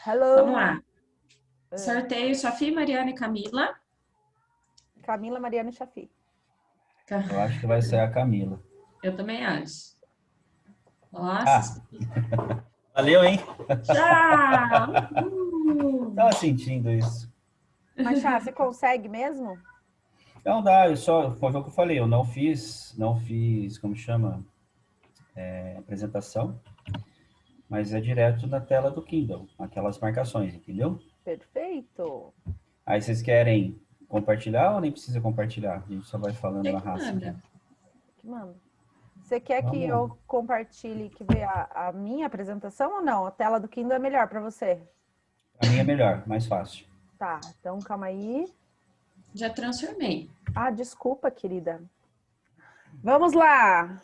Vamos Hello, lá. Sorteio Sofia, Mariana e Camila. Camila, Mariana e Chafi. Eu acho que vai ser a Camila. Eu também acho. Ah, Nossa. valeu, hein? Tchau! Tava sentindo isso. Mas, Chá, você consegue mesmo? Não dá, foi o que eu falei, eu não fiz, como chama, apresentação, mas é direto na tela do Kindle, aquelas marcações, entendeu? Perfeito. Aí vocês querem compartilhar ou nem precisa compartilhar? A gente só vai falando Você na que raça aqui. manda. Que manda. Você quer que Vamos. eu compartilhe, que vê a minha apresentação ou não? A tela do Kindle é melhor para você? Pra mim é melhor, mais fácil. Tá, então calma aí. Já transformei. Ah, desculpa, querida. Vamos lá.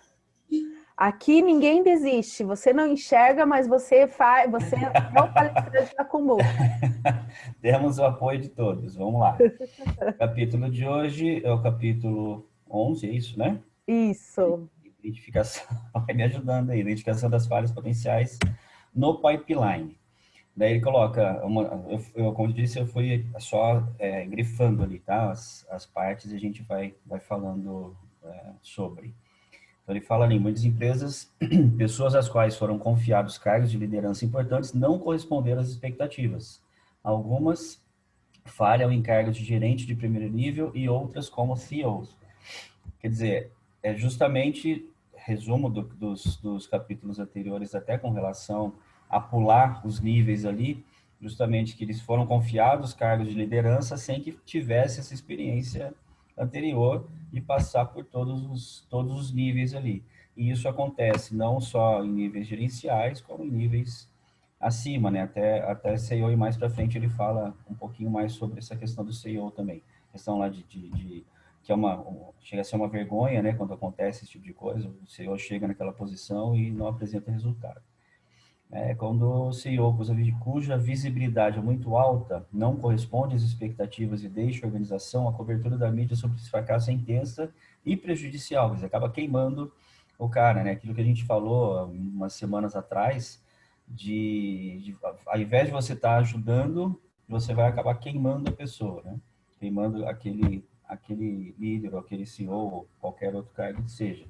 Aqui ninguém desiste. Você não enxerga, mas você faz. Você é o palestrante da Kumbu. Temos o apoio de todos, vamos lá. O capítulo de hoje é o capítulo 11, é isso, né? Isso. Identificação, vai me ajudando aí, identificação das falhas potenciais no pipeline. Daí ele coloca, como eu disse, eu fui só grifando ali, tá? As partes e a gente vai falando sobre. Então ele fala ali, muitas empresas, pessoas às quais foram confiados cargos de liderança importantes não corresponderam às expectativas. Algumas falham em cargos de gerente de primeiro nível e outras como CEOs. Quer dizer, é justamente resumo dos capítulos anteriores, até com relação a pular os níveis ali, justamente que eles foram confiados cargos de liderança sem que tivesse essa experiência anterior e passar por todos os níveis ali. E isso acontece não só em níveis gerenciais, como em níveis acima, né? Até CEO e mais para frente ele fala um pouquinho mais sobre essa questão do CEO também. Questão lá que é chega a ser uma vergonha, né, quando acontece esse tipo de coisa, o CEO chega naquela posição e não apresenta resultado. Quando o CEO cuja visibilidade é muito alta não corresponde às expectativas e deixa a organização, a cobertura da mídia sobre esse fracasso é intensa e prejudicial, mas acaba queimando o cara, né? Aquilo que a gente falou umas semanas atrás, ao invés de você estar ajudando, você vai acabar queimando a pessoa, né? Queimando aquele líder, ou aquele CEO, ou qualquer outro cargo que seja.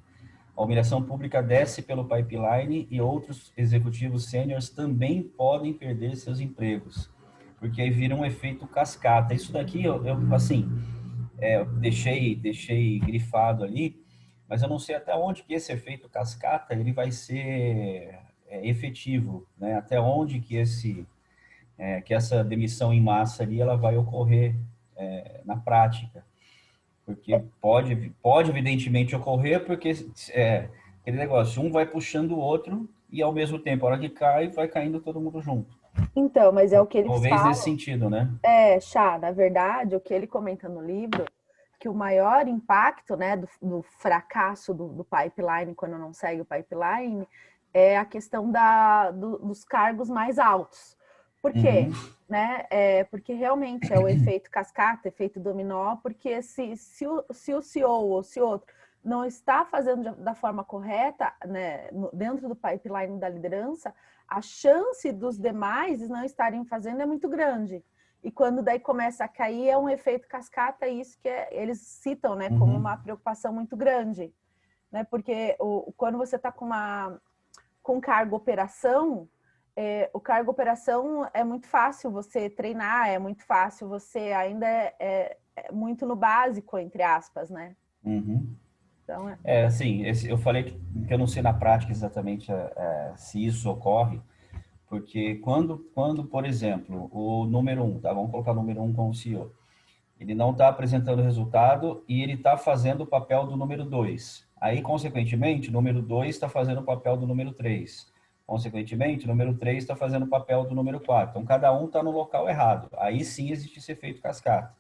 A humilhação pública desce pelo pipeline e outros executivos sêniores também podem perder seus empregos, porque aí vira um efeito cascata. Isso daqui, eu deixei grifado ali, mas eu não sei até onde que esse efeito cascata ele vai ser efetivo, né? Até onde que que essa demissão em massa ali ela vai ocorrer na prática. Porque pode evidentemente ocorrer, porque aquele negócio, um vai puxando o outro e ao mesmo tempo, a hora que cai, vai caindo todo mundo junto. Então, mas é o que eles Talvez nesse falam. sentido, né? Chá, na verdade, o que ele comenta no livro, que o maior impacto, né, do fracasso do pipeline, quando não segue o pipeline, é a questão dos cargos mais altos. Por quê? Uhum. Né? Porque realmente é o efeito cascata, efeito dominó, porque se o CEO ou se outro não está fazendo da forma correta, né, dentro do pipeline da liderança, a chance dos demais não estarem fazendo é muito grande. E quando daí começa a cair, é um efeito cascata, isso que eles citam, né, como uma preocupação muito grande. Né? Porque quando você está com cargo operação, o cargo operação é muito fácil você treinar, é muito fácil você ainda é muito no básico, entre aspas, né? Uhum. Então, Assim, eu falei que eu não sei na prática exatamente se isso ocorre, porque quando, por exemplo, o número 1, tá? Vamos colocar o número 1 como CEO. Ele não está apresentando resultado e ele está fazendo o papel do número 2. Aí, consequentemente, o número 2 está fazendo o papel do número 3. Consequentemente, o número 3 está fazendo o papel do número 4. Então, cada um está no local errado. Aí sim existe esse efeito cascata.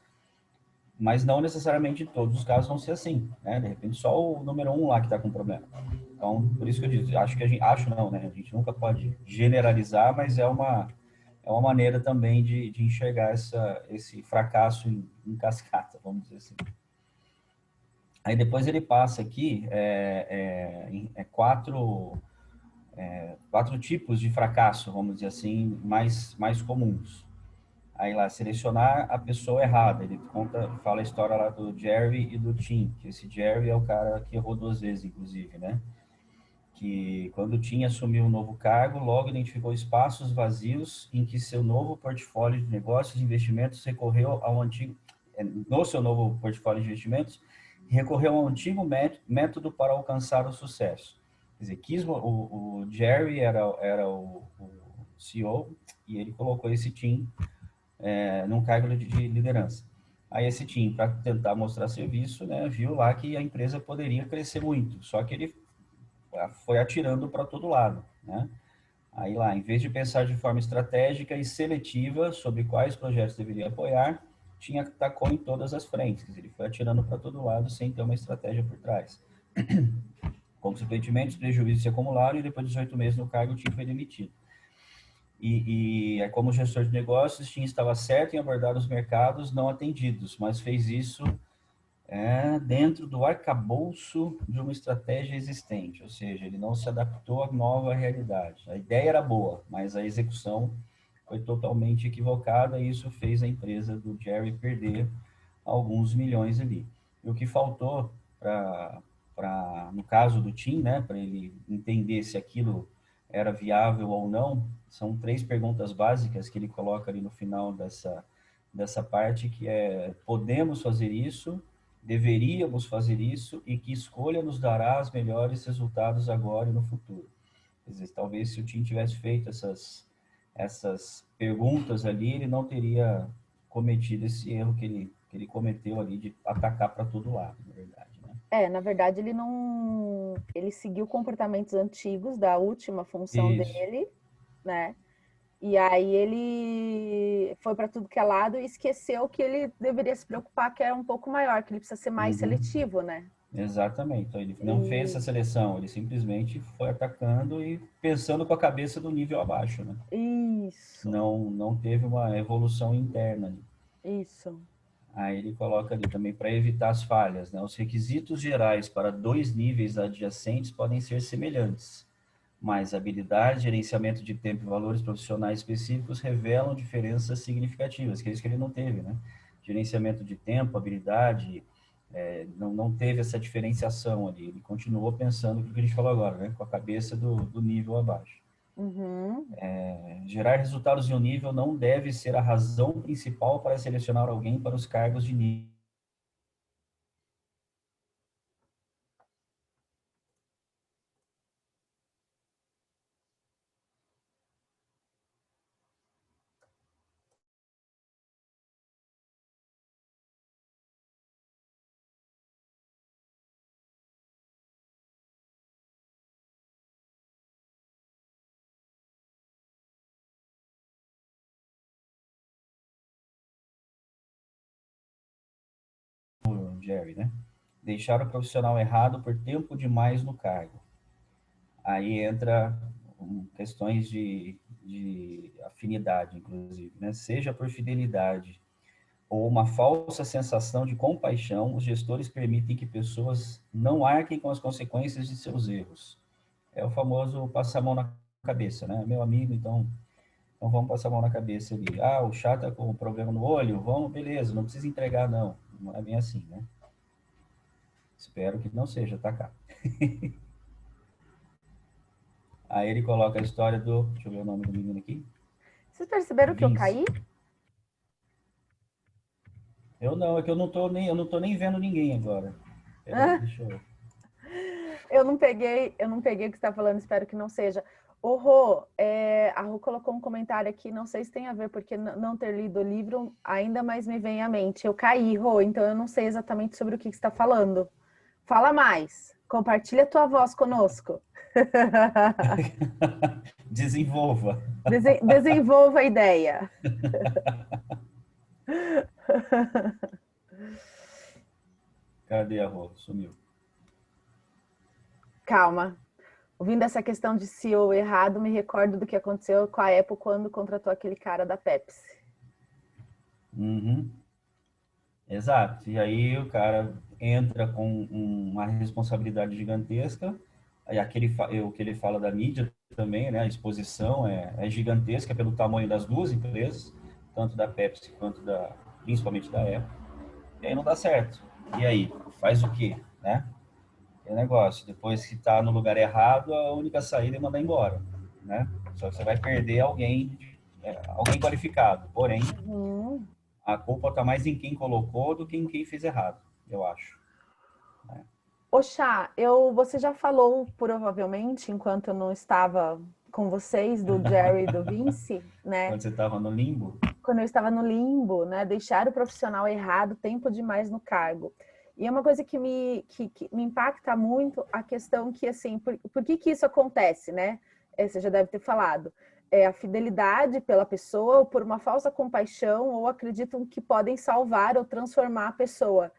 Mas não necessariamente em todos os casos vão ser assim, né? De repente, só o número 1 lá que está com problema. Então, por isso que eu disse, acho não, né? A gente nunca pode generalizar, mas é uma maneira também de enxergar esse fracasso em cascata, vamos dizer assim. Aí depois ele passa aqui quatro 4 tipos de fracasso, vamos dizer assim, mais comuns. Aí lá, selecionar a pessoa errada. Ele fala a história lá do Jerry e do Tim, que esse Jerry é o cara que errou 2 vezes, inclusive, né? Que quando o Tim assumiu um novo cargo, logo identificou espaços vazios em que seu novo portfólio de negócios e investimentos recorreu ao antigo, no seu novo portfólio de investimentos, recorreu ao antigo método para alcançar o sucesso. Quer dizer, o Jerry era o CEO e ele colocou esse Tim num cargo de liderança. Aí esse time, para tentar mostrar serviço, né, viu lá que a empresa poderia crescer muito, só que ele foi atirando para todo lado, né? Aí lá, em vez de pensar de forma estratégica e seletiva sobre quais projetos deveria apoiar, tacou em todas as frentes. Ele foi atirando para todo lado sem ter uma estratégia por trás. Consequentemente, os prejuízos se acumularam e depois de 18 meses no cargo, o time foi demitido. Como gestor de negócios, Tim estava certo em abordar os mercados não atendidos, mas fez isso dentro do arcabouço de uma estratégia existente, ou seja, ele não se adaptou à nova realidade. A ideia era boa, mas a execução foi totalmente equivocada e isso fez a empresa do Jerry perder alguns milhões ali. E o que faltou no caso do Tim, né, para ele entender se aquilo era viável ou não, são 3 perguntas básicas que ele coloca ali no final dessa parte, que é: podemos fazer isso? Deveríamos fazer isso? E que escolha nos dará os melhores resultados agora e no futuro? Quer dizer, talvez se o Tim tivesse feito essas perguntas ali, ele não teria cometido esse erro que ele cometeu ali de atacar para todo lado, na verdade. Na verdade, ele não... Ele seguiu comportamentos antigos da última função Isso. dele, né? E aí ele foi para tudo que é lado e esqueceu que ele deveria se preocupar, que é um pouco maior, que ele precisa ser mais seletivo, né? Exatamente. Então, ele não fez essa seleção, ele simplesmente foi atacando e pensando com a cabeça do nível abaixo, né? Isso. Não teve uma evolução interna. Isso. Aí ele coloca ali também para evitar as falhas, né? Os requisitos gerais para 2 níveis adjacentes podem ser semelhantes, mas habilidade, gerenciamento de tempo e valores profissionais específicos revelam diferenças significativas, que é isso que ele não teve, né? Gerenciamento de tempo, habilidade, não teve essa diferenciação ali. Ele continuou pensando o que a gente falou agora, né? Com a cabeça do nível abaixo. Gerar resultados em um nível não deve ser a razão principal para selecionar alguém para os cargos de nível. Jerry, né? Deixar o profissional errado por tempo demais no cargo. Aí entra questões de afinidade, inclusive, né? Seja por fidelidade ou uma falsa sensação de compaixão, os gestores permitem que pessoas não arquem com as consequências de seus erros. É o famoso passar a mão na cabeça, né? Meu amigo, então vamos passar a mão na cabeça ali. Ah, o chá tá com um problema no olho, vamos, beleza, não precisa entregar, não. Não é bem assim, né? Espero que não seja, tá, cá. Aí ele coloca a história do... Deixa eu ver o nome do menino aqui. Vocês perceberam que eu caí? Eu não, é que eu não tô nem vendo ninguém agora. Peraí, deixa eu... Eu não peguei o que você está falando, espero que não seja. Ô, Rô, a Rô colocou um comentário aqui, não sei se tem a ver, porque não ter lido o livro ainda mais me vem à mente. Eu caí, Rô, então eu não sei exatamente sobre o que você está falando. Fala mais, compartilha a tua voz conosco. Desenvolva. Desenvolva a ideia. Cadê a Rô? Sumiu. Calma. Ouvindo essa questão de CEO errado, me recordo do que aconteceu com a Apple quando contratou aquele cara da Pepsi. Exato. E aí o cara entra com uma responsabilidade gigantesca, Aí o que ele fala da mídia também, né? A exposição é gigantesca pelo tamanho das duas empresas, tanto da Pepsi quanto principalmente da Apple. E aí não dá certo. E aí, faz o quê, né? É negócio. Depois que está no lugar errado, a única saída é mandar embora, né? Só que você vai perder alguém qualificado. Porém, Uhum. a culpa está mais em quem colocou do que em quem fez errado, eu acho. Ô, Chá, você já falou, provavelmente, enquanto eu não estava com vocês, do Jerry e do Vince, né? Quando você estava no limbo, Quando eu estava no limbo, né? Deixar o profissional errado, tempo demais no cargo. E é uma coisa que me impacta muito a questão que, assim, por que isso acontece, né? Você já deve ter falado. É a fidelidade pela pessoa, ou por uma falsa compaixão, ou acreditam que podem salvar ou transformar a pessoa.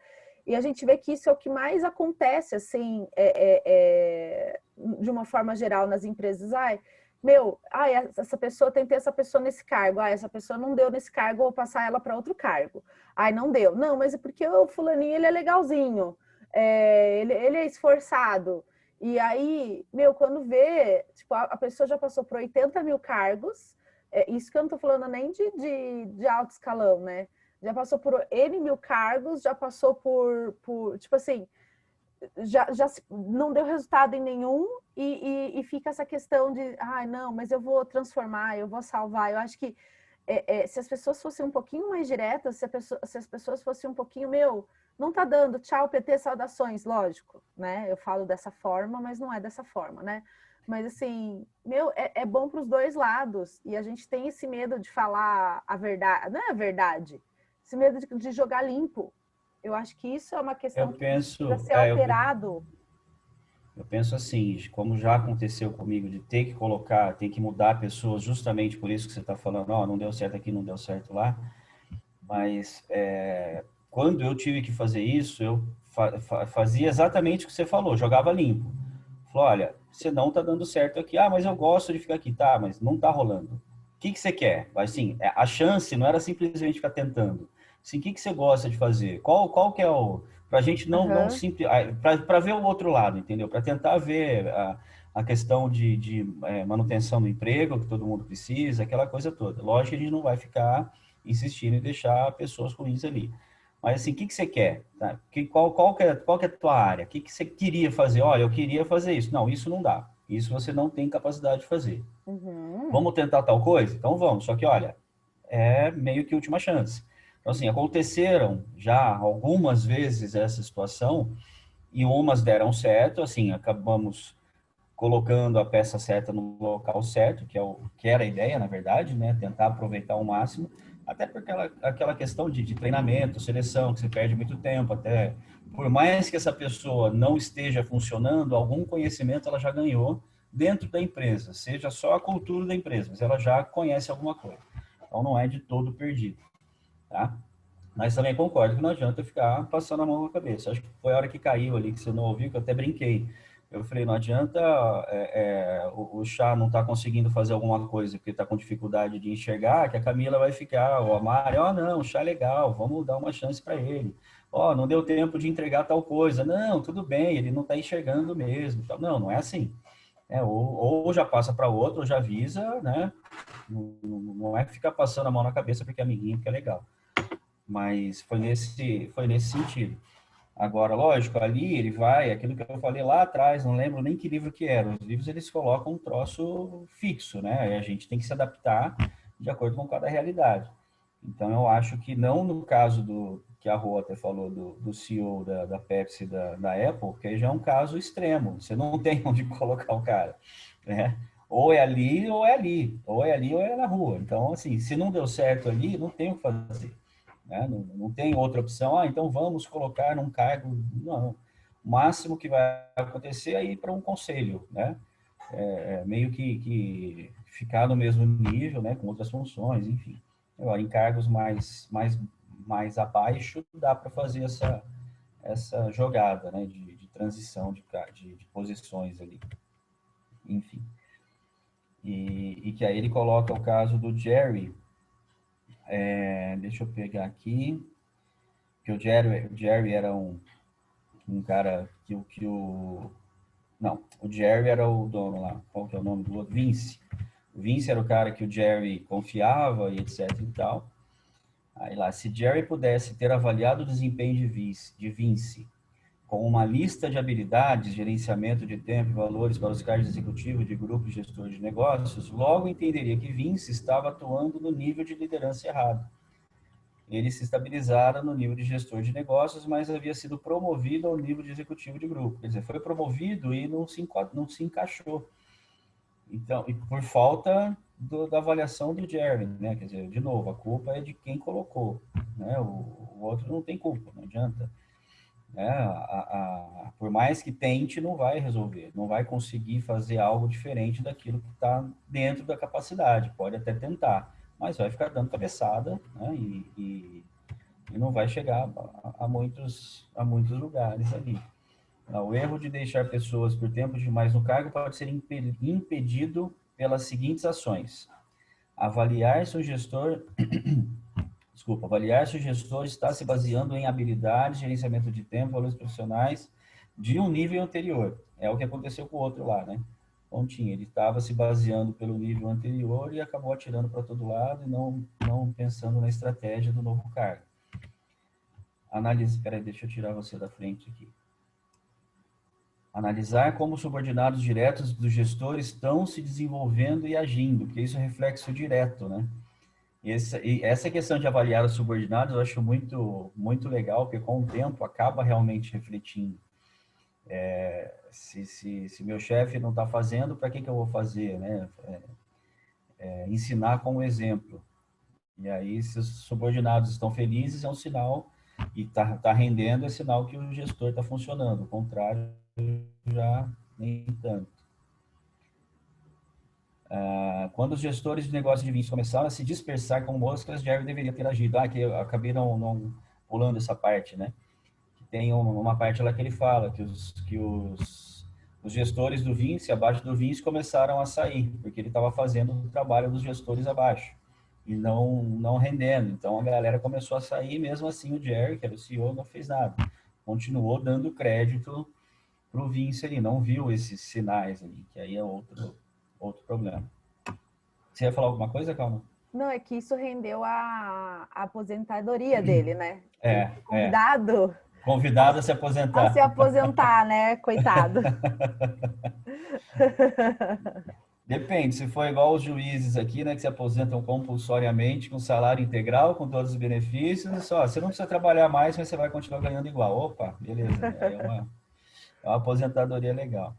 E a gente vê que isso é o que mais acontece, assim, de uma forma geral nas empresas. Ai, meu, essa pessoa, tem que ter essa pessoa nesse cargo. Essa pessoa não deu nesse cargo, vou passar ela para outro cargo. Não deu. Não, mas é porque o fulaninho, ele é legalzinho. Ele é esforçado. E aí, meu, quando vê, tipo, a pessoa já passou por 80 mil cargos, isso que eu não tô falando nem de alto escalão, né? Já passou por N mil cargos, já passou por tipo assim, já não deu resultado em nenhum e fica essa questão de, não, mas eu vou transformar, eu vou salvar. Eu acho que se as pessoas fossem um pouquinho mais diretas, se as pessoas fossem um pouquinho, meu, não tá dando, tchau, PT, saudações, lógico, né? Eu falo dessa forma, mas não é dessa forma, né? Mas assim, meu, é bom para os dois lados. E a gente tem esse medo de falar a verdade, não é a verdade, esse medo de jogar limpo. Eu acho que isso é uma eu questão que precisa penso, ser alterado. eu penso assim, como já aconteceu comigo, de ter que colocar, ter que mudar pessoas, justamente por isso que você está falando, ó, não deu certo aqui, não deu certo lá. Mas quando eu tive que fazer isso, eu fazia exatamente o que você falou, jogava limpo. Falou, olha, você não tá dando certo aqui. Mas eu gosto de ficar aqui. Tá, mas não tá rolando. O que você quer? Assim, a chance não era simplesmente ficar tentando. Assim, o que você gosta de fazer? Qual que é o... Pra gente não Uhum. simples... Para ver o outro lado, entendeu? Para tentar ver a questão de manutenção do emprego, que todo mundo precisa, aquela coisa toda. Lógico que a gente não vai ficar insistindo em deixar pessoas ruins ali. Mas assim, o que você quer? Tá? Qual que é a tua área? O que você queria fazer? Olha, eu queria fazer isso. Não, isso não dá. Isso você não tem capacidade de fazer. Uhum. Vamos tentar tal coisa? Então vamos. Só que, olha, é meio que última chance. Então, assim, aconteceram já algumas vezes essa situação e umas deram certo, assim, acabamos colocando a peça certa no local certo, que era a ideia, na verdade, né? Tentar aproveitar ao máximo, até porque aquela questão de treinamento, seleção, que você perde muito tempo, até por mais que essa pessoa não esteja funcionando, algum conhecimento ela já ganhou dentro da empresa, seja só a cultura da empresa, mas ela já conhece alguma coisa. Então não é de todo perdido, tá? Mas também concordo que não adianta ficar passando a mão na cabeça. Acho que foi a hora que caiu ali, que você não ouviu, que eu até brinquei. Eu falei, não adianta o Chá não tá conseguindo fazer alguma coisa porque está com dificuldade de enxergar, que a Camila vai ficar, ou a Mari, não, o Chá é legal, vamos dar uma chance para ele. Não deu tempo de entregar tal coisa. Não, tudo bem, ele não está enxergando mesmo. Não, não é assim. Ou já passa para outro, ou já avisa, né? Não é ficar passando a mão na cabeça porque é amiguinho, porque é legal. Mas foi nesse sentido. Agora, lógico, ali ele vai, aquilo que eu falei lá atrás, não lembro nem que livro que era. Os livros eles colocam um troço fixo, né? E a gente tem que se adaptar de acordo com cada realidade. Então, eu acho que não no caso do que a Rô até falou do CEO da Pepsi da Apple, que já é um caso extremo. Você não tem onde colocar o cara, né? Ou é ali, ou é ali. Ou é ali, ou é na rua. Então, assim, se não deu certo ali, não tem o que fazer. Né? Não tem outra opção. Então vamos colocar num cargo. Não. O máximo que vai acontecer é ir para um conselho, né? Meio que ficar no mesmo nível, né? Com outras funções, enfim. Agora, em cargos mais abaixo, dá para fazer essa jogada, né? De transição de posições ali. Enfim. E que aí ele coloca o caso do Jerry. Deixa eu pegar aqui. Que o Jerry era um cara que o Não, o Jerry era o dono lá. Qual que é o nome do outro? Vince. O Vince era o cara que o Jerry confiava e etc e tal. Aí lá, se Jerry pudesse ter avaliado o desempenho de Vince com uma lista de habilidades, gerenciamento de tempo e valores para os cargos executivos de grupo e gestor de negócios, logo entenderia que Vince estava atuando no nível de liderança errado. Ele se estabilizara no nível de gestor de negócios, mas havia sido promovido ao nível de executivo de grupo. Quer dizer, foi promovido e não se encaixou. Então, e por falta da avaliação do Jerry, né? Quer dizer, de novo, a culpa é de quem colocou, né? O outro não tem culpa, não adianta. Né? Por mais que tente, não vai resolver, não vai conseguir fazer algo diferente daquilo que está dentro da capacidade. Pode até tentar, mas vai ficar dando cabeçada, né? E não vai chegar a muitos lugares ali. O erro de deixar pessoas por tempo demais no cargo pode ser impedido pelas seguintes ações. Avaliar se o gestor avaliar se o gestor está se baseando em habilidades, gerenciamento de tempo, valores profissionais de um nível anterior. É o que aconteceu com o outro lá, né? Pontinho, ele estava se baseando pelo nível anterior e acabou atirando para todo lado e não pensando na estratégia do novo cargo. Análise, peraí, deixa eu tirar você da frente aqui. Analisar como os subordinados diretos do gestor estão se desenvolvendo e agindo, porque isso é reflexo direto, né? E essa questão de avaliar os subordinados eu acho muito legal, porque com o tempo acaba realmente refletindo. Se meu chefe não está fazendo, para que eu vou fazer? Né? Ensinar com o exemplo. E aí, se os subordinados estão felizes, é um sinal, e está rendendo, é sinal que o gestor está funcionando. O contrário, já nem tanto. Quando os gestores de negócio de vinhos começaram a se dispersar com moscas, Jerry deveria ter agido. Que eu acabei não pulando essa parte, né? Tem uma parte lá que ele fala que os gestores do Vince, abaixo do Vince, começaram a sair, porque ele estava fazendo o trabalho dos gestores abaixo e não rendendo. Então a galera começou a sair, mesmo assim o Jerry, que era o CEO, não fez nada. Continuou dando crédito para o Vince ali, não viu esses sinais ali, que aí é outro problema. Você ia falar alguma coisa, Calma? Não, é que isso rendeu a aposentadoria dele, né? É. Convidado a se aposentar. A se aposentar, né? Coitado. Depende, se for igual os juízes aqui, né, que se aposentam compulsoriamente, com salário integral, com todos os benefícios, só, você não precisa trabalhar mais, mas você vai continuar ganhando igual. Opa, beleza, aí é uma aposentadoria legal.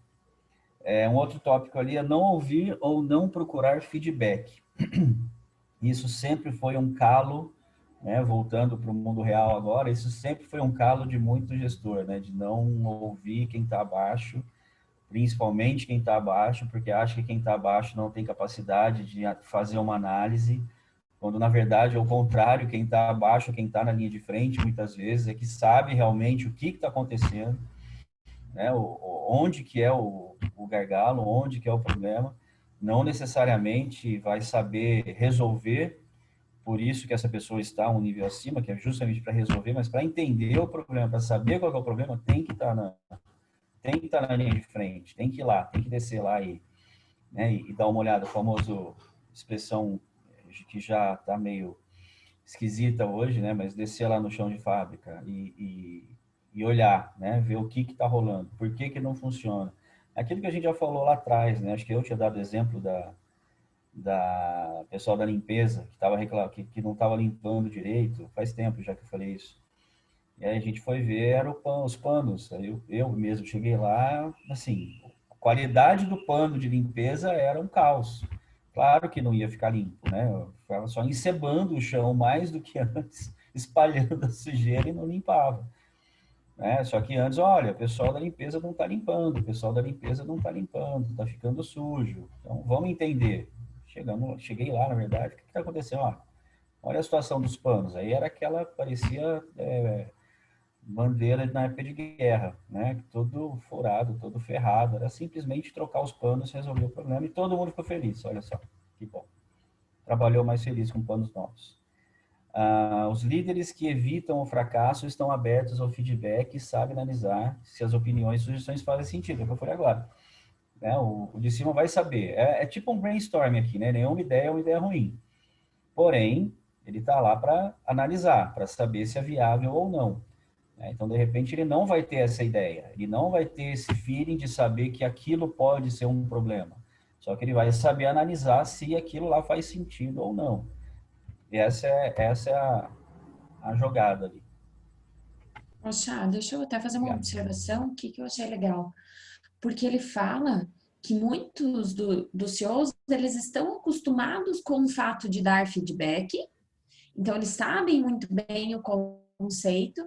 Um outro tópico ali é não ouvir ou não procurar feedback. Isso sempre foi um calo, né, voltando para o mundo real agora, isso sempre foi um calo de muito gestor, né, de não ouvir quem está abaixo, principalmente quem está abaixo, porque acha que quem está abaixo não tem capacidade de fazer uma análise, quando na verdade é o contrário, quem está abaixo, quem está na linha de frente, muitas vezes, é que sabe realmente o que está acontecendo, né, onde que é o gargalo, onde que é o problema, não necessariamente vai saber resolver, por isso que essa pessoa está um nível acima, que é justamente para resolver, mas para entender o problema, para saber qual é o problema, tem que estar na linha de frente, tem que ir lá, tem que descer lá né, e dar uma olhada, a famosa expressão que já está meio esquisita hoje, né, mas descer lá no chão de fábrica e olhar, né, ver o que está rolando, por que não funciona. Aquilo que a gente já falou lá atrás, né, acho que eu tinha dado exemplo da pessoal da limpeza, que tava reclamando, que não estava limpando direito, faz tempo já que eu falei isso. E aí a gente foi ver, eram os panos. Aí eu mesmo cheguei lá, assim, a qualidade do pano de limpeza era um caos. Claro que não ia ficar limpo, né? Eu ficava só encebando o chão mais do que antes, espalhando a sujeira e não limpava. Né? Só que antes, olha, o pessoal da limpeza não está limpando, o pessoal da limpeza não está limpando, está ficando sujo. Então, vamos entender. Cheguei lá, na verdade, o que está acontecendo? Olha a situação dos panos. Aí era aquela, parecia bandeira na época de guerra, né? Todo furado, todo ferrado. Era simplesmente trocar os panos, resolver o problema e todo mundo ficou feliz. Olha só, que bom. Trabalhou mais feliz com panos novos. Os líderes que evitam o fracasso estão abertos ao feedback e sabem analisar se as opiniões e sugestões fazem sentido, é o que eu falei agora. Né? O de cima vai saber. É tipo um brainstorming aqui, né? Nenhuma ideia é uma ideia ruim. Porém, ele está lá para analisar, para saber se é viável ou não. Né? Então, de repente, ele não vai ter essa ideia, ele não vai ter esse feeling de saber que aquilo pode ser um problema. Só que ele vai saber analisar se aquilo lá faz sentido ou não. E essa é a jogada ali. Poxa, deixa eu até fazer uma Obrigado. observação que eu achei legal. Porque ele fala que muitos dos CEOs, eles estão acostumados com o fato de dar feedback, então eles sabem muito bem o conceito,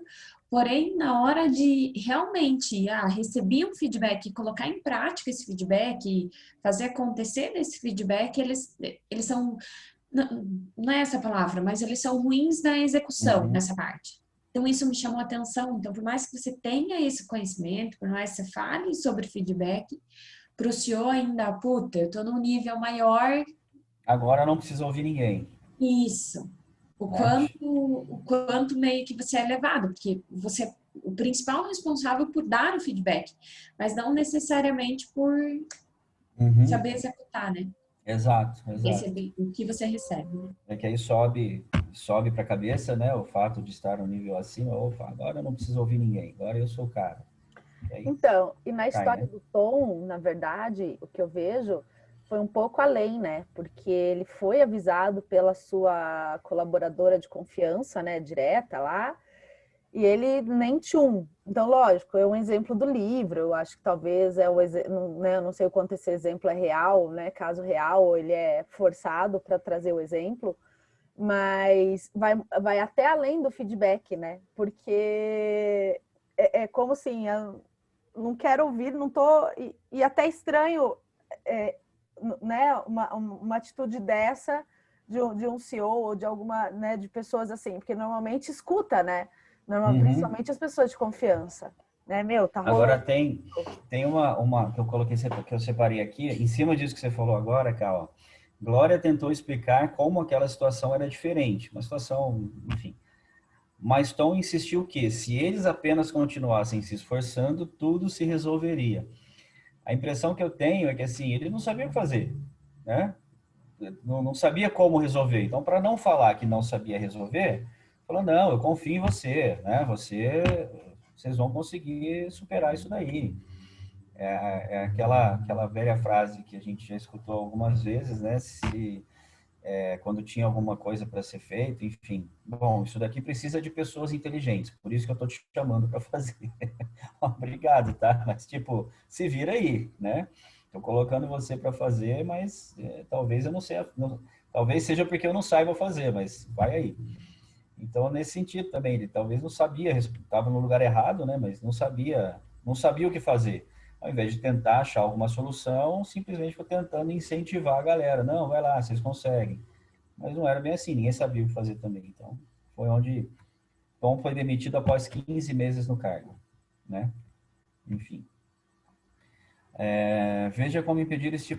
porém, na hora de realmente receber um feedback, colocar em prática esse feedback, fazer acontecer esse feedback, eles são, não é essa a palavra, mas eles são ruins na execução, nessa parte. Então, isso me chamou a atenção. Então, por mais que você tenha esse conhecimento, por mais que você fale sobre feedback, para o CEO ainda, puta, eu estou num nível maior. Agora não precisa ouvir ninguém. Isso. O quanto meio que você é elevado, porque você é o principal responsável por dar o feedback, mas não necessariamente por saber executar, né? Exato. Receber o que você recebe, né? É que aí sobe para a cabeça, né? O fato de estar no nível acima. Opa, agora eu não preciso ouvir ninguém. Agora eu sou o cara. E aí, Então, e na cai, história né? do Tom, na verdade, o que eu vejo foi um pouco além, né? Porque ele foi avisado pela sua colaboradora de confiança, né, direta lá, e ele nem tchum. Então, lógico, é um exemplo do livro. Eu acho que talvez né, eu não sei o quanto esse exemplo é real, né? Caso real, ou ele é forçado para trazer o exemplo, mas vai até além do feedback, né? Porque é como assim, eu não quero ouvir, não tô e até estranho, né? Uma atitude dessa de um CEO ou de alguma, né? De pessoas assim, porque normalmente escuta, né? Principalmente as pessoas de confiança, né? Meu, tá Agora rolando. tem uma que eu coloquei, que eu separei aqui, em cima disso que você falou agora, Cal. Glória tentou explicar como aquela situação era diferente, uma situação, enfim. Mas Tom insistiu que, se eles apenas continuassem se esforçando, tudo se resolveria. A impressão que eu tenho é que, assim, ele não sabia o que fazer, né? Não sabia como resolver. Então, para não falar que não sabia resolver, falou, não, eu confio em você, né? Vocês vão conseguir superar isso daí. É aquela velha frase que a gente já escutou algumas vezes, né? Quando tinha alguma coisa para ser feita, enfim. Bom, isso daqui precisa de pessoas inteligentes, por isso que eu estou te chamando para fazer. Obrigado, tá? Mas, tipo, se vira aí, né? Estou colocando você para fazer, mas talvez eu não sei, talvez seja porque eu não saiba fazer, mas vai aí. Então, nesse sentido também, ele talvez não sabia, estava no lugar errado, né? Mas não sabia o que fazer. Ao invés de tentar achar alguma solução, simplesmente foi tentando incentivar a galera. Não, vai lá, vocês conseguem. Mas não era bem assim, ninguém sabia o que fazer também. Então, foi onde Tom foi demitido após 15 meses no cargo, né? Enfim. Veja como impedir esse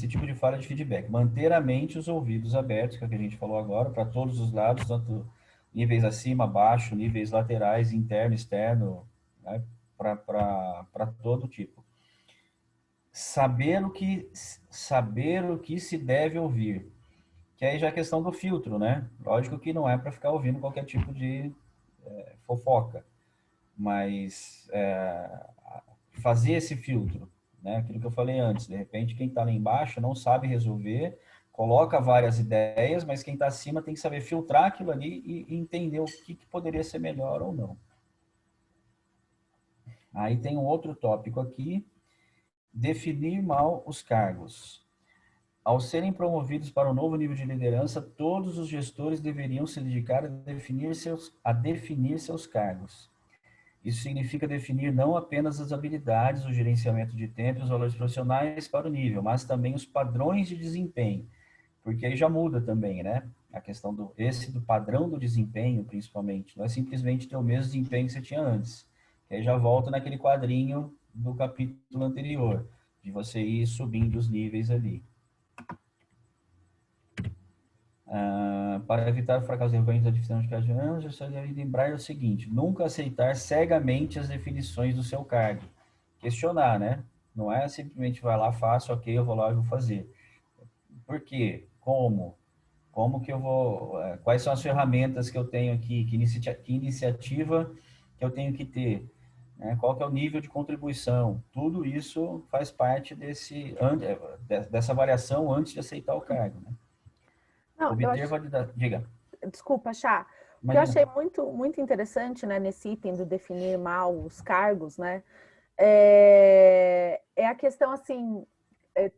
tipo de falha de feedback. Manter a mente e os ouvidos abertos, que é o que a gente falou agora, para todos os lados, tanto níveis acima, abaixo, níveis laterais, interno, externo, né? Para todo tipo. Saber o que se deve ouvir, que aí já é questão do filtro, né? Lógico que não é para ficar ouvindo qualquer tipo de fofoca, mas fazer esse filtro, né? Aquilo que eu falei antes, de repente quem está lá embaixo não sabe resolver, coloca várias ideias, mas quem está acima tem que saber filtrar aquilo ali e entender o que poderia ser melhor ou não. Aí tem um outro tópico aqui, definir mal os cargos. Ao serem promovidos para um novo nível de liderança, todos os gestores deveriam se dedicar a definir seus cargos. Isso significa definir não apenas as habilidades, o gerenciamento de tempo e os valores profissionais para o nível, mas também os padrões de desempenho, porque aí já muda também, né? A questão do padrão do desempenho, principalmente, não é simplesmente ter o mesmo desempenho que você tinha antes. Que aí já volta naquele quadrinho do capítulo anterior, de você ir subindo os níveis ali. Para evitar o fracasso recorrente da definição de cargo, eu gostaria de lembrar o seguinte: nunca aceitar cegamente as definições do seu cargo. Questionar, né? Não é simplesmente vai lá, faço, ok, eu vou lá e vou fazer. Por quê? Como? Como que eu vou... Quais são as ferramentas que eu tenho aqui? Que iniciativa que eu tenho que ter? Né? Qual que é o nível de contribuição? Tudo isso faz parte dessa avaliação antes de aceitar o cargo, né? Não, eu Obter acho, validação... Diga. desculpa, Chá, o que eu Imagina. achei muito interessante, né, nesse item do definir mal os cargos, né, é a questão, assim,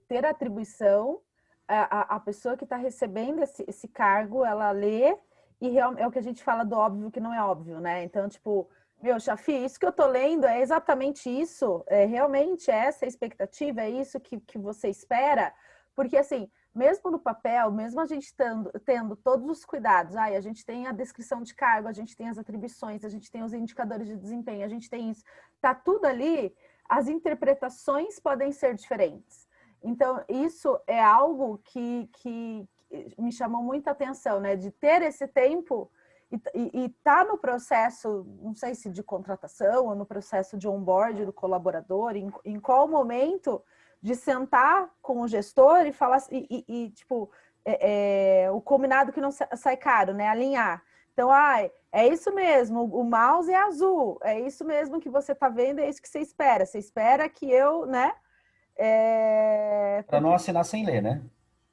ter atribuição, a pessoa que está recebendo esse cargo, ela lê, e é o que a gente fala do óbvio que não é óbvio, né? Então, tipo, meu, Chafi, isso que eu tô lendo é exatamente isso? É realmente essa a expectativa? É isso que você espera? Porque, assim, mesmo no papel, mesmo a gente tendo todos os cuidados, a gente tem a descrição de cargo, a gente tem as atribuições, a gente tem os indicadores de desempenho, a gente tem isso, tá tudo ali, as interpretações podem ser diferentes. Então, isso é algo que me chamou muita atenção, né? De ter esse tempo e tá no processo, não sei se de contratação ou no processo de onboard do colaborador, em qual momento de sentar com o gestor e falar tipo, o combinado que não sai caro, né? Alinhar. Então, é isso mesmo, o mouse é azul, é isso mesmo que você está vendo, é isso que você espera. Você espera que eu, né? Para não Porque assinar sem ler, né?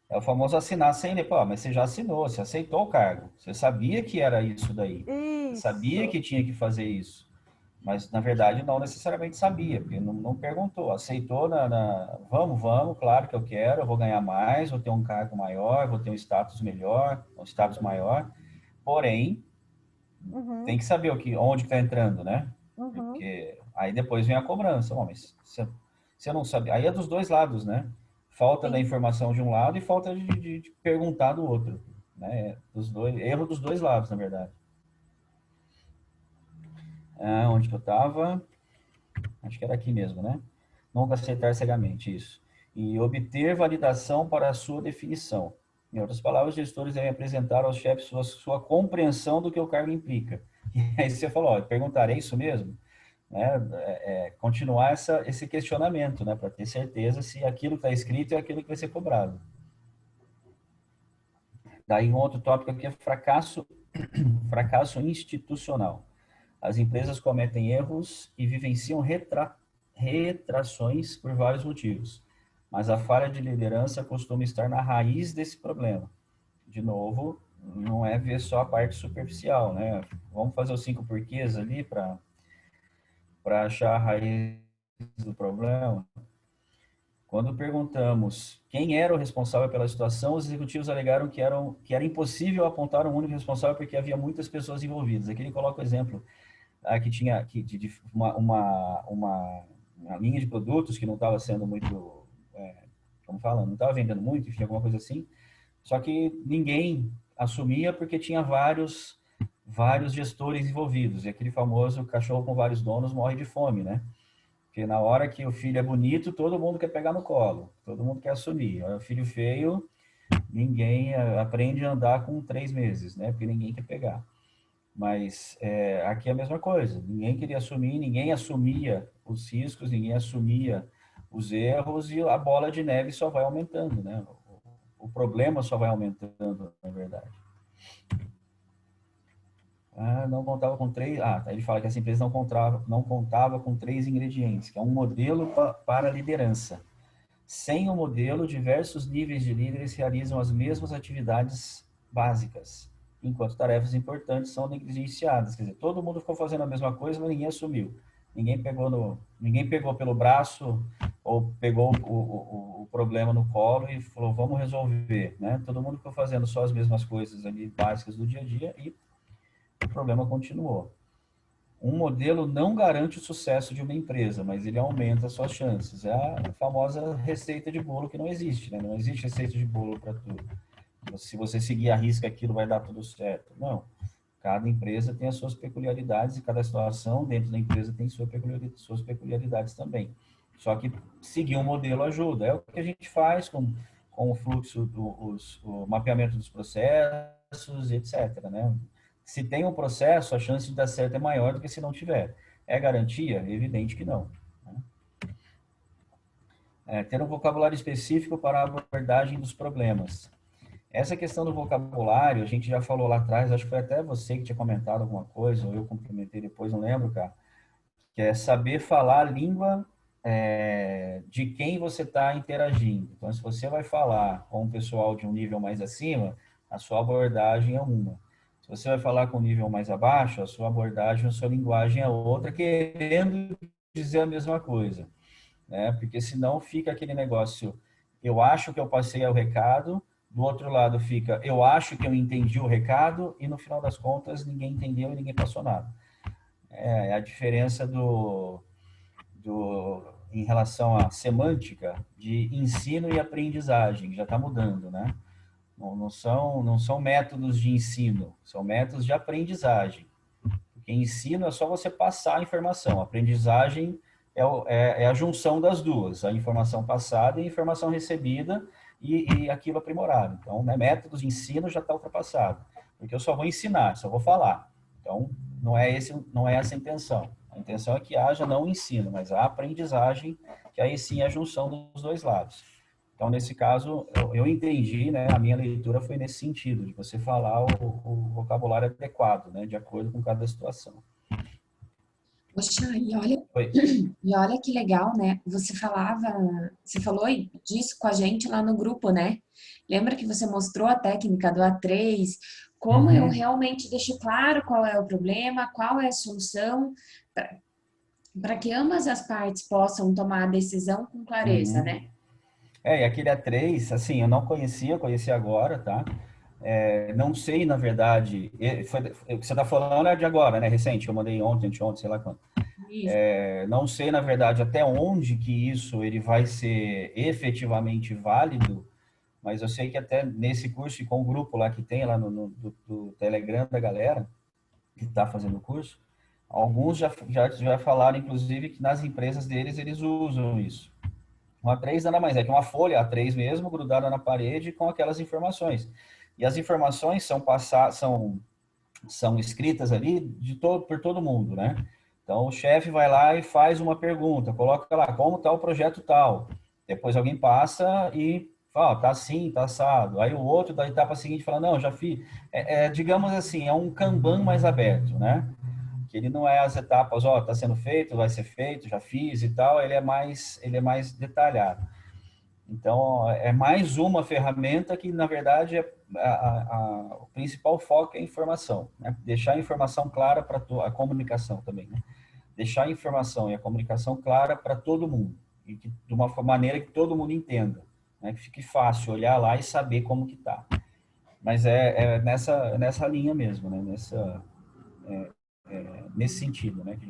É o famoso assinar sem ler. Pô, mas você já assinou, você aceitou o cargo. Você sabia que era isso daí. Você sabia isso. que tinha que fazer isso. Mas, na verdade, não necessariamente sabia, porque não perguntou. Aceitou vamos, claro que eu quero, eu vou ganhar mais, vou ter um cargo maior, vou ter um status melhor, um status maior. Porém, Uhum, tem que saber onde está entrando, né? uhum. Porque aí depois vem a cobrança. Bom, mas você não sabe. Aí é dos dois lados, né? Falta da Sim. informação de um lado e falta de perguntar do outro. Né? Erro dos dois lados, na verdade. Onde que eu estava? Acho que era aqui mesmo, né? Nunca aceitar cegamente, isso. E obter validação para a sua definição. Em outras palavras, os gestores devem apresentar aos chefes sua compreensão do que o cargo implica. E aí você falou, perguntar, é isso mesmo? Né? Continuar esse questionamento, né? Para ter certeza se aquilo que está escrito é aquilo que vai ser cobrado. Daí um outro tópico aqui é fracasso institucional. As empresas cometem erros e vivenciam retrações por vários motivos, mas a falha de liderança costuma estar na raiz desse problema. De novo, não é ver só a parte superficial, né? Vamos fazer os 5 porquês ali para achar a raiz do problema. Quando perguntamos quem era o responsável pela situação, os executivos alegaram que era impossível apontar um único responsável porque havia muitas pessoas envolvidas. Aqui ele coloca o exemplo que tinha uma linha de produtos que não estava sendo muito, como fala, não estava vendendo muito, enfim, alguma coisa assim. Só que ninguém assumia porque tinha vários gestores envolvidos. E aquele famoso cachorro com vários donos morre de fome, né? Porque na hora que o filho é bonito, todo mundo quer pegar no colo, todo mundo quer assumir. O filho feio, ninguém aprende a andar com 3 meses, né? Porque ninguém quer pegar. Mas aqui é a mesma coisa. Ninguém queria assumir, ninguém assumia os riscos, ninguém assumia os erros e a bola de neve só vai aumentando, né? O problema só vai aumentando, na verdade. Não contava com 3. Ele fala que essa empresa não contava com 3 ingredientes, que é um modelo para a liderança. Sem o modelo, diversos níveis de líderes realizam as mesmas atividades básicas, enquanto tarefas importantes são negligenciadas. Quer dizer, todo mundo ficou fazendo a mesma coisa, mas ninguém assumiu. Ninguém pegou pelo braço ou pegou o problema no colo e falou, vamos resolver. Né? Todo mundo ficou fazendo só as mesmas coisas ali básicas do dia a dia e o problema continuou. Um modelo não garante o sucesso de uma empresa, mas ele aumenta as suas chances. É a famosa receita de bolo que não existe, né? Não existe receita de bolo para tudo. Se você seguir a risca, aquilo vai dar tudo certo. Não. Cada empresa tem as suas peculiaridades e cada situação dentro da empresa tem suas peculiaridades também. Só que seguir um modelo ajuda. É o que a gente faz com com o fluxo, o mapeamento dos processos, etc., né? Se tem um processo, a chance de dar certo é maior do que se não tiver. É garantia? Evidente que não. Ter um vocabulário específico para a abordagem dos problemas. Essa questão do vocabulário, a gente já falou lá atrás, acho que foi até você que tinha comentado alguma coisa, ou eu complementei depois, não lembro, cara, que é saber falar a língua de quem você está interagindo. Então, se você vai falar com um pessoal de um nível mais acima, a sua abordagem é uma. Se você vai falar com um nível mais abaixo, a sua abordagem, a sua linguagem é outra, querendo dizer a mesma coisa, né? Porque senão fica aquele negócio, eu acho que eu passei o recado, do outro lado fica, eu acho que eu entendi o recado, e no final das contas ninguém entendeu e ninguém passou nada. É a diferença em relação à semântica de ensino e aprendizagem, que já está mudando, né? Não são métodos de ensino, são métodos de aprendizagem. Porque ensino é só você passar a informação, aprendizagem é a junção das duas, a informação passada e a informação recebida e aquilo aprimorado. Então, né, métodos de ensino já está ultrapassado, porque eu só vou ensinar, só vou falar. Então, não é essa a intenção. A intenção é que haja não o ensino, mas a aprendizagem, que aí sim é a junção dos dois lados. Então, nesse caso, eu entendi, né, a minha leitura foi nesse sentido, de você falar o vocabulário adequado, né, de acordo com cada situação. Poxa, Oi. e olha que legal, né? Você falou disso com a gente lá no grupo, né? Lembra que você mostrou a técnica do A3, como eu realmente deixo claro qual é o problema, qual é a solução, para que ambas as partes possam tomar a decisão com clareza, Uhum. né? E aquele A3, assim, eu não conhecia, conheci agora, tá? Não sei, na verdade, o que você está falando é de agora, né? Recente, eu mandei ontem, anteontem, sei lá quando. Isso. Não sei, na verdade, até onde que isso ele vai ser efetivamente válido, mas eu sei que até nesse curso e com o grupo lá que tem lá do Telegram da galera que está fazendo o curso, alguns já falaram, inclusive, que nas empresas deles eles usam isso. Um A3 nada mais é que uma folha A3 mesmo, grudada na parede com aquelas informações. E as informações são escritas ali por todo mundo, né? Então, o chefe vai lá e faz uma pergunta, coloca lá, como está o projeto tal? Depois alguém passa e fala, tá assim, tá assado. Aí o outro da etapa seguinte fala, não, já fiz. Digamos assim, é um Kanban mais aberto, né? Que ele não é as etapas, ó, tá sendo feito, vai ser feito, já fiz e tal, ele é mais detalhado. Então, é mais uma ferramenta que, na verdade, o principal foco é a informação, né? Deixar a informação clara para a comunicação também, né? Deixar a informação e a comunicação clara para todo mundo, e de uma maneira que todo mundo entenda, né? Que fique fácil olhar lá e saber como que está. Mas nessa linha mesmo, né? Nesse sentido, né? Que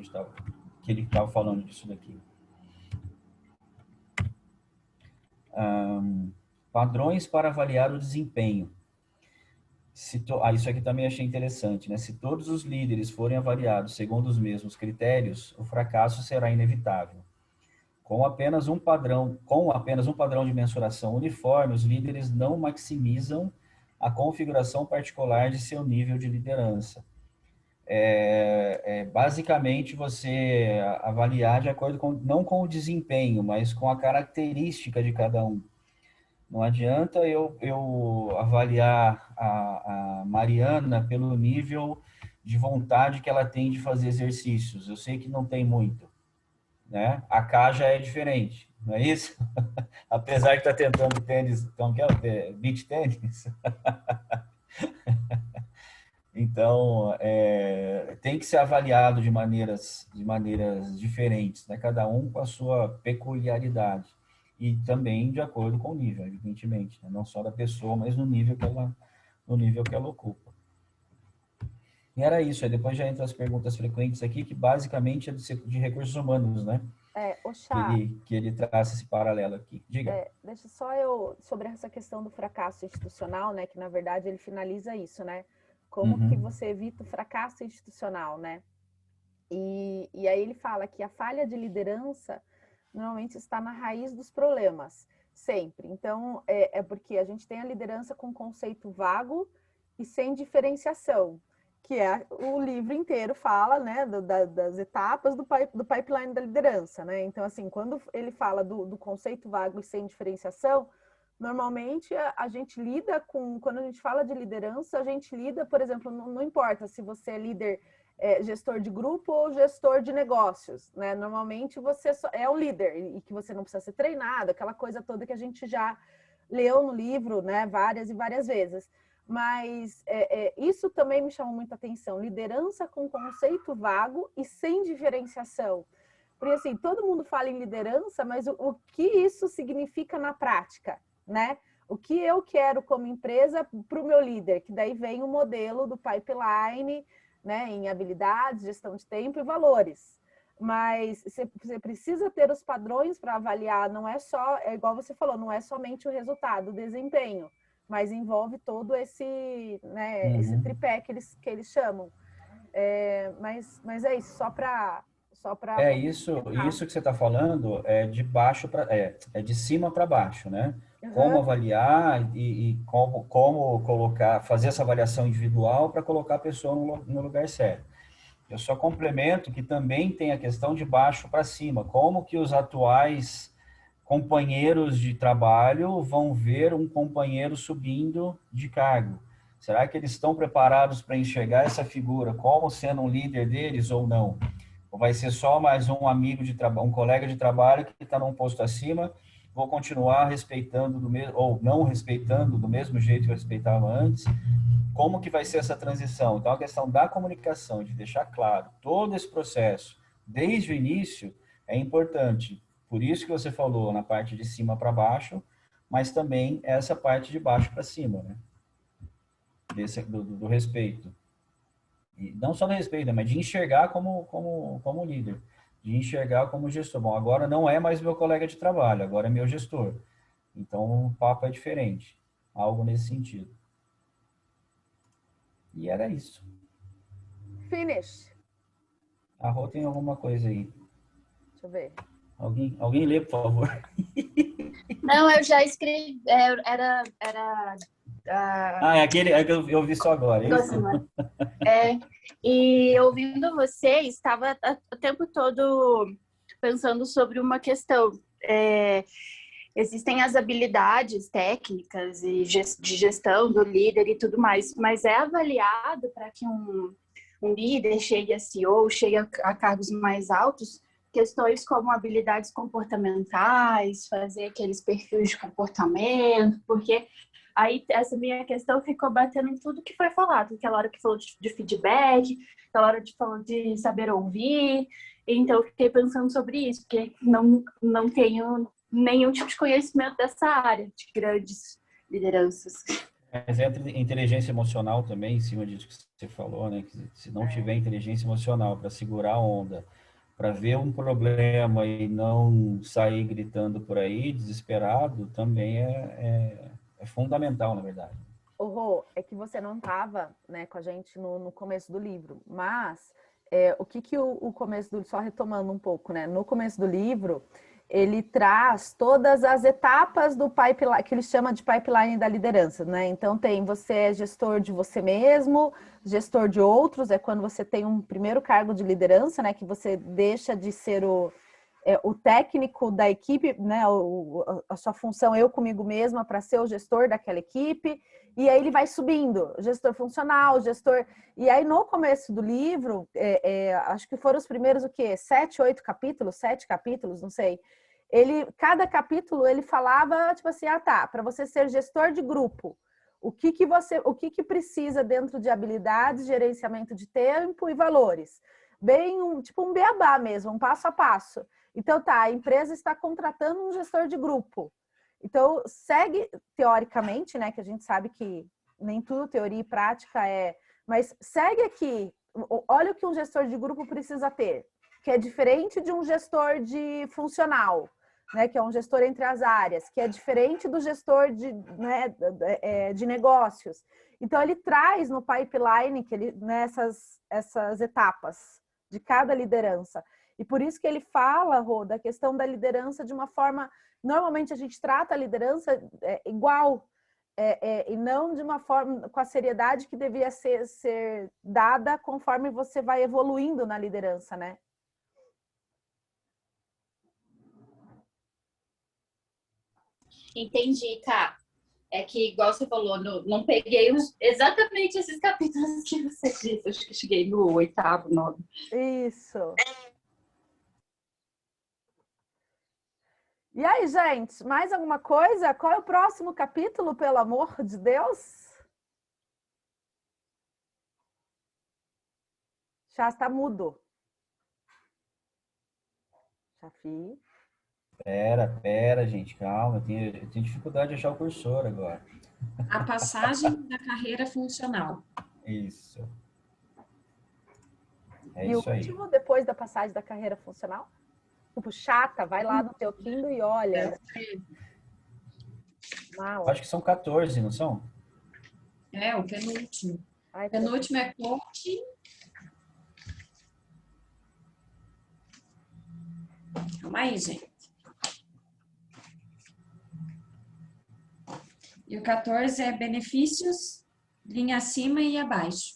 ele estava falando disso daqui. Padrões para avaliar o desempenho. Isso aqui também achei interessante, né? Se todos os líderes forem avaliados segundo os mesmos critérios, o fracasso será inevitável. Com apenas um padrão de mensuração uniforme, os líderes não maximizam a configuração particular de seu nível de liderança. Basicamente você avaliar de acordo não com o desempenho, mas com a característica de cada um. Não adianta eu avaliar a Mariana pelo nível de vontade que ela tem de fazer exercícios. Eu sei que não tem muito, né? A K já é diferente, não é isso? Apesar de estar tentando tênis, como que é? Beach tênis. Então, tem que ser avaliado de maneiras diferentes, né? Cada um com a sua peculiaridade. E também de acordo com o nível, evidentemente, né? Não só da pessoa, mas no nível que ela ocupa. E era isso, aí depois já entra as perguntas frequentes aqui, que basicamente é de recursos humanos, né? Chá, Que ele traça esse paralelo aqui. Diga. deixa só sobre essa questão do fracasso institucional, né? Que na verdade ele finaliza isso, né? Como que você evita o fracasso institucional, né? E aí ele fala que a falha de liderança normalmente está na raiz dos problemas. Sempre. Então, é porque a gente tem a liderança com conceito vago e sem diferenciação, que é o livro inteiro fala, né, das etapas do pipeline da liderança, né? Então, assim, quando ele fala do conceito vago e sem diferenciação, normalmente a gente lida com, quando a gente fala de liderança, a gente lida, por exemplo, não importa se você é líder, gestor de grupo ou gestor de negócios, né? Normalmente você é um líder e que você não precisa ser treinado, aquela coisa toda que a gente já leu no livro, né? Várias e várias vezes. Mas isso também me chamou muita atenção. Liderança com conceito vago e sem diferenciação. Porque assim, todo mundo fala em liderança, mas o que isso significa na prática, né? O que eu quero como empresa para o meu líder? Que daí vem o modelo do pipeline, né, em habilidades, gestão de tempo e valores. Mas você precisa ter os padrões para avaliar, não é só, é igual você falou, não é somente o resultado, o desempenho, mas envolve todo esse, né, esse tripé que eles chamam. Mas é isso, só para Isso que você está falando é de baixo para é de cima para baixo, né? Como Uhum. avaliar e como colocar, fazer essa avaliação individual para colocar a pessoa no lugar certo. Eu só complemento que também tem a questão de baixo para cima, como que os atuais companheiros de trabalho vão ver um companheiro subindo de cargo. Será que eles estão preparados para enxergar essa figura como sendo um líder deles ou não? Ou vai ser só mais um amigo de trabalho, um colega de trabalho que está num posto acima, vou continuar respeitando do mesmo ou não respeitando do mesmo jeito que eu respeitava antes? Como que vai ser essa transição? Então, a questão da comunicação, de deixar claro todo esse processo, desde o início, é importante. Por isso que você falou na parte de cima para baixo, mas também essa parte de baixo para cima, né? Do respeito. E não só do respeito, mas de enxergar como líder, de enxergar como gestor. Bom, agora não é mais meu colega de trabalho, agora é meu gestor. Então, o papo é diferente. Algo nesse sentido. E era isso. Finish. A Rô tem alguma coisa aí. Deixa eu ver. Alguém lê, por favor. Não, eu já escrevi. É aquele que eu vi só agora, é isso? E ouvindo você, estava o tempo todo pensando sobre uma questão. Existem as habilidades técnicas e de gestão do líder e tudo mais, mas é avaliado para que um líder chegue a CEO, chegue a cargos mais altos, questões como habilidades comportamentais, fazer aqueles perfis de comportamento, porque aí essa minha questão ficou batendo em tudo que foi falado, aquela hora que falou de feedback, aquela hora que falou de saber ouvir, então eu fiquei pensando sobre isso, porque não tenho nenhum tipo de conhecimento dessa área de grandes lideranças. Mas entra inteligência emocional também, em cima disso que você falou, né? Que se não tiver inteligência emocional para segurar a onda, para ver um problema e não sair gritando por aí, desesperado, também é fundamental, na verdade. Rô, é que você não estava, né, com a gente no começo do livro, mas o que o começo do... Só retomando um pouco, né? No começo do livro, ele traz todas as etapas do pipeline, que ele chama de pipeline da liderança, né? Então tem você é gestor de você mesmo, gestor de outros, é quando você tem um primeiro cargo de liderança, né? Que você deixa de ser o técnico da equipe, né? A sua função eu comigo mesma para ser o gestor daquela equipe, e aí ele vai subindo, gestor funcional, gestor... E aí no começo do livro, acho que foram os primeiros, o quê? 7 capítulos, não sei. Cada capítulo ele falava, tipo assim, tá, para você ser gestor de grupo, o que precisa dentro de habilidades, gerenciamento de tempo e valores. Bem, tipo um beabá mesmo, um passo a passo. Então tá, a empresa está contratando um gestor de grupo. Então segue, teoricamente, né, que a gente sabe que nem tudo teoria e prática mas segue aqui, olha o que um gestor de grupo precisa ter, que é diferente de um gestor de funcional, né, que é um gestor entre as áreas, que é diferente do gestor de negócios. Então ele traz no pipeline que essas etapas de cada liderança. E por isso que ele fala, Rô, da questão da liderança de uma forma... Normalmente a gente trata a liderança igual, e não de uma forma com a seriedade que devia ser dada conforme você vai evoluindo na liderança, né? Entendi, tá. É que, igual você falou, não peguei exatamente esses capítulos que você disse. Acho que cheguei no 8º, 9º. Isso. E aí, gente, mais alguma coisa? Qual é o próximo capítulo, pelo amor de Deus? Já está mudo. Chafi. Pera, gente, calma. Eu tenho dificuldade de achar o cursor agora. A passagem da carreira funcional. Isso. É E isso o aí. último, depois da passagem da carreira funcional? Tipo, chata, vai lá no teu Kindle e olha. Mala. Acho que são 14, não são? É, o penúltimo. Ai, O penúltimo é coaching. Calma aí, gente. E o 14 é benefícios, linha acima e abaixo.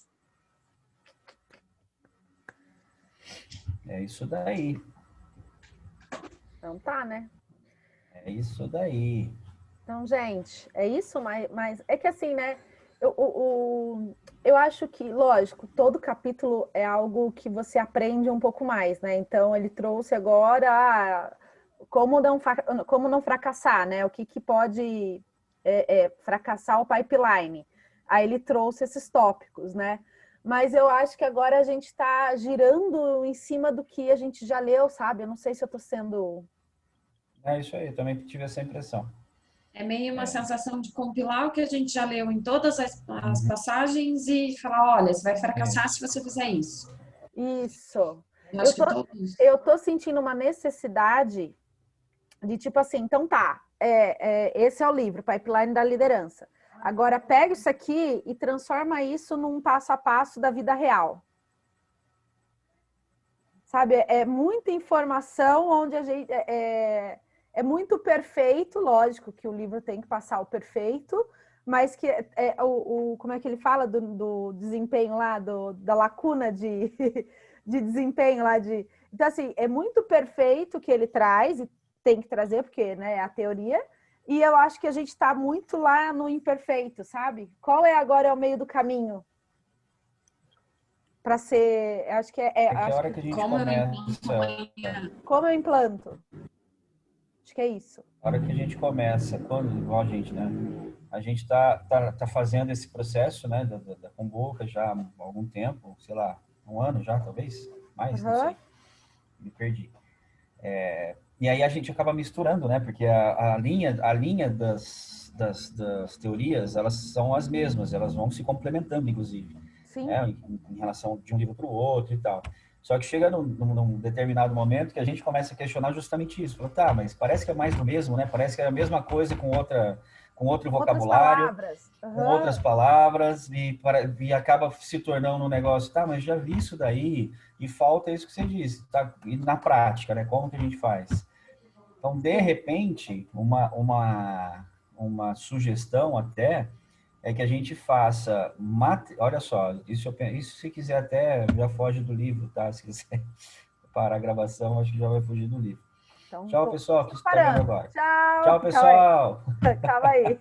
É isso daí. Então tá, né? É isso daí. Então, gente, é isso, mas é que assim, né? Eu acho que, lógico, todo capítulo é algo que você aprende um pouco mais, né? Então, ele trouxe agora como não fracassar, né? O que pode fracassar o pipeline. Aí ele trouxe esses tópicos, né? Mas eu acho que agora a gente está girando em cima do que a gente já leu, sabe? Eu não sei se eu estou sendo... É isso aí, eu também tive essa impressão. É meio uma sensação de compilar o que a gente já leu em todas as passagens e falar, olha, você vai fracassar se você fizer isso. Isso. Eu acho que todos. Eu tô sentindo uma necessidade de tipo assim, então tá, esse é o livro, Pipeline da Liderança. Agora pega isso aqui e transforma isso num passo a passo da vida real. Sabe, é muita informação onde a gente... É muito perfeito, lógico que o livro tem que passar o perfeito, mas que como é que ele fala do desempenho lá, da lacuna de desempenho lá de... Então, assim, é muito perfeito que ele traz, e tem que trazer, porque né, é a teoria, e eu acho que a gente está muito lá no imperfeito, sabe? Qual é agora o meio do caminho? Para ser... Acho que É que a hora que a gente começa... Como eu implanto? Acho que é isso. A hora que a gente começa, igual a gente, né? A gente tá fazendo esse processo, né, da Kombucha já há algum tempo, sei lá, um ano já, talvez, mais, não sei, me perdi. E aí a gente acaba misturando, né, porque a linha das teorias, elas são as mesmas, elas vão se complementando, inclusive, né, em relação de um livro para o outro e tal. Só que chega num determinado momento que a gente começa a questionar justamente isso. Fala, tá, mas parece que é mais do mesmo, né? Parece que é a mesma coisa com outro vocabulário, com outras palavras, e acaba se tornando um negócio, tá, mas já vi isso daí, e falta isso que você disse, tá? E na prática, né? Como que a gente faz? Então, de repente, uma sugestão até é que a gente faça... Olha só, isso se quiser até já foge do livro, tá? Se quiser parar a gravação, acho que já vai fugir do livro. Então, tchau, pessoal, que está vendo agora. Tchau. Tchau, pessoal. Calma aí.